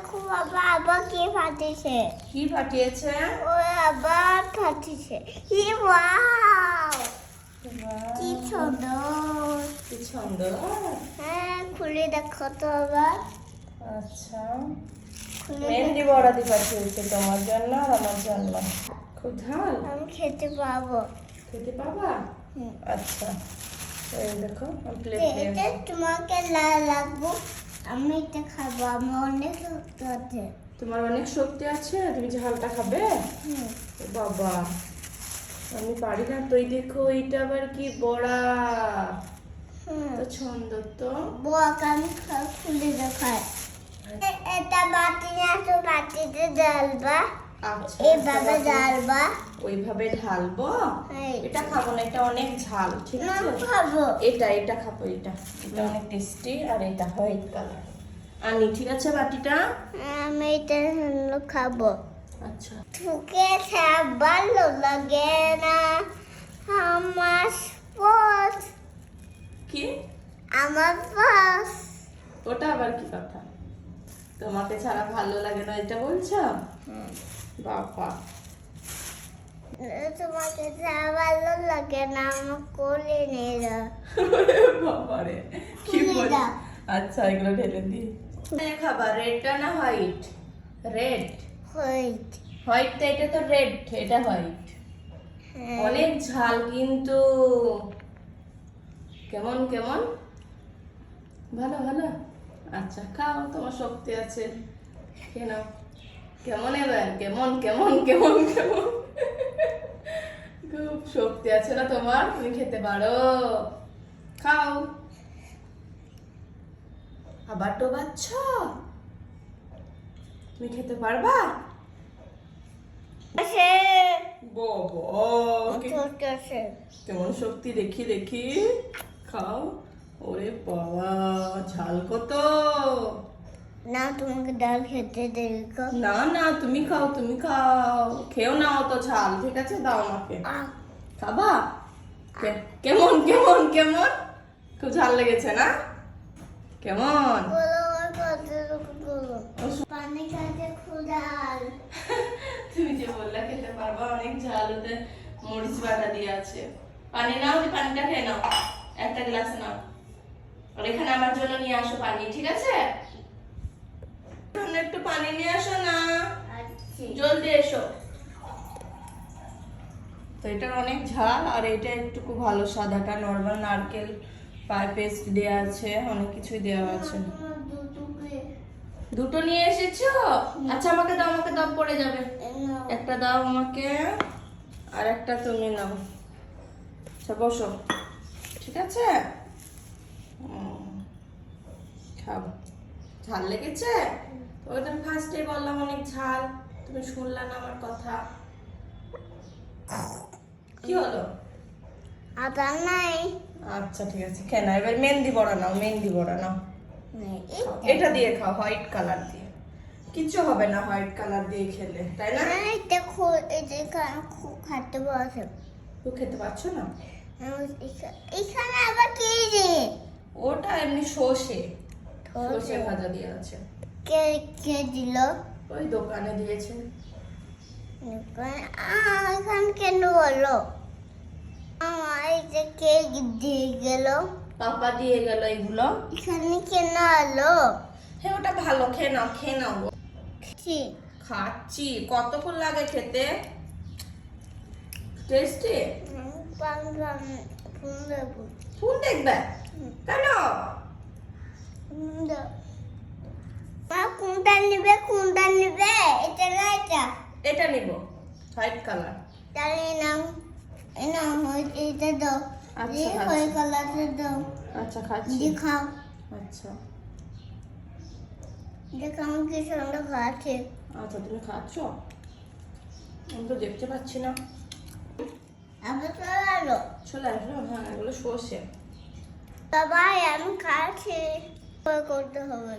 দেখো বাবা আবার কি ফাটিছে। কি ফাটিয়েছে? ও আবার ফাটিছে। কি ওয়াও! কি সুন্দর! কি সুন্দর। হ্যাঁ, খুলে দেখো তো আবার। আচ্ছা, খুলে মেহেন্দি বড়াদি পাঠিয়েছে তোমার জন্য আর আমার জন্য। খুব ঝাল। আমি খেতে পাবো। খেতে পাবা? হুম। আচ্ছা, এই দেখো প্লেট এটা তোমাকে লাগবো। আমি এটা খাবো। আমি অনেক শক্ত আছে। তোমার অনেক শক্তি আছে, তুমি ঝালটা খাবে? হুম। ও বাবা, আমি পারি না তো। এই দেখো এইটা আবার কি বড়া। হুম। তো সুন্দর তো। বক আমি খুলে দেখাই। এটা বাটি না তো বাটিতে ঢালবা। আচ্ছা, এইভাবে ঢালবা। ওইভাবে ঢালবো। এই। এটা খাবো না, এটা অনেক ঝাল। ঠিক না, আছে, আমি খাবো। এটা খাবো। এটা অনেক টেস্টি। আর এটা হোয়াইট কালার আনি। ঠিক আছে, বাটিটা আমি এটা খাবো। আচ্ছা। তোকে ভালো লাগে না আমার পথ। কি? আমার পথ। ওটা আবার কি কথা? তোমাকে ছাড়া ভালো লাগে না এটা বলছো? বাবা, তোমাকে ভালো লাগে না আমার কোলে নিয়ে বাবারে কি খুলে বল। দাও। আচ্ছা, এগুলো ঢেলে দি। খাবার রেডটা না হোয়াইট? রেড। হোয়াইট। হোয়াইটটা, এটা তো রেড, এটা হোয়াইট। অনেক ঝাল কিন্তু। কেমন কেমন? ভালো ভালো। আচ্ছা, খাও, তোমার শক্তি আছে, খেয়ে নাও। কেমন এবার? কেমন কেমন কেমন কেমন? খুব শক্তি আছে না তোমার, তুমি খেতে পারো। খাও। আবার তো বাচ্চ, তুমি খেতে পারবা? কেমন শক্তি, দেখি দেখি। খাও। ওরে বাবা, ঝাল কত। না, তোমাকে ডাল খেতে দেবে। না না, তুমি খাও, তুমি খাও। খেও না অত ঝাল। ঠিক আছে, দাও আমাকে। খাবা? কেমন কেমন কেমন? খুব ঝাল লেগেছে না? কেমন? পানি খাতে খুদাল। তুমি যে বললা খেতে পারবা, অনেক ঝাল, ওতে মরিচ বাটা দিয়ে আছে। পানি নাও, যে পানিটা খেয়ে নাও, একটা গ্লাস নাও। আর এখানে আমার জন্য নিয়ে আসো পানি। ঠিক আছে, একটু পানি নিয়ে আসো না, জলদি এসো। তো এটার অনেক ঝাল, আর এটা একটু ভালো, সাদাটা নরমাল নারকেল পেস্ট দেওয়া আছে, অনেক কিছুই দেওয়া আছে। দুটো নিয়ে এসেছো? আচ্ছা, আমাকে দাও, আমাকে দাও, পড়ে যাবে। একটা দাও আমাকে, আর একটা তুমি নাও। আচ্ছা, বসো। ঠিক আছে, খাবো। ঝাল লেগেছে? ওই তো ফার্স্টে বললাম অনেক ঝাল, তুমি শুনলা না আমার কথা। কি হলো? আদা নাই। আচ্ছা, ঠিক আছে, খেয়ে নাও। এবার মেহেন্দি বড়া নাও, মেহেন্দি বড়া নাও। এটা দিয়ে খাও, হোয়াইট কালার দিয়ে। কিচ্ছু হবে না হোয়াইট কালার দিয়ে খেলে, তাই না? দেখো, এটা খাতে বসে। তো খেতে পারছো না? এখানে আবার কি রে? ওটা এমনি সর্ষে ভাজা দিয়ে আছে। কে কে দিল? ওই দোকানে দিয়েছে। এখানে কেন বলো? আমার এটা কে দিয়ে গেল? পাপা দিয়ে গেল এগুলো। এখানে কেন আলো? হ্যাঁ, ওটা ভালো, খেয়ে নাও, খেয়ে নাও। খাচ্ছি। কতক্ষণ লাগে খেতে? টেস্টি। ফুল দেখবে কেন? কোনটা নিবে? কোনটা নিবে? এটা না এটা? এটা নিব, হোয়াইট কালার। তাহলে নাও, নাও, এটা দাও। আচ্ছা, হোয়াইট কালারটা দাও। আচ্ছা, খাচ্ছি। দেখাও। আচ্ছা দেখাও কি সুন্দর খাচ্ছে। আচ্ছা, তুমি খাচ্ছ? আমি তো দেখতে পাচ্ছি না। আবার চলে আলো। চলে আসলো। হ্যাঁ, এগুলো সর্ষে। সবাই আমি খাচ্ছি। করতে হবে।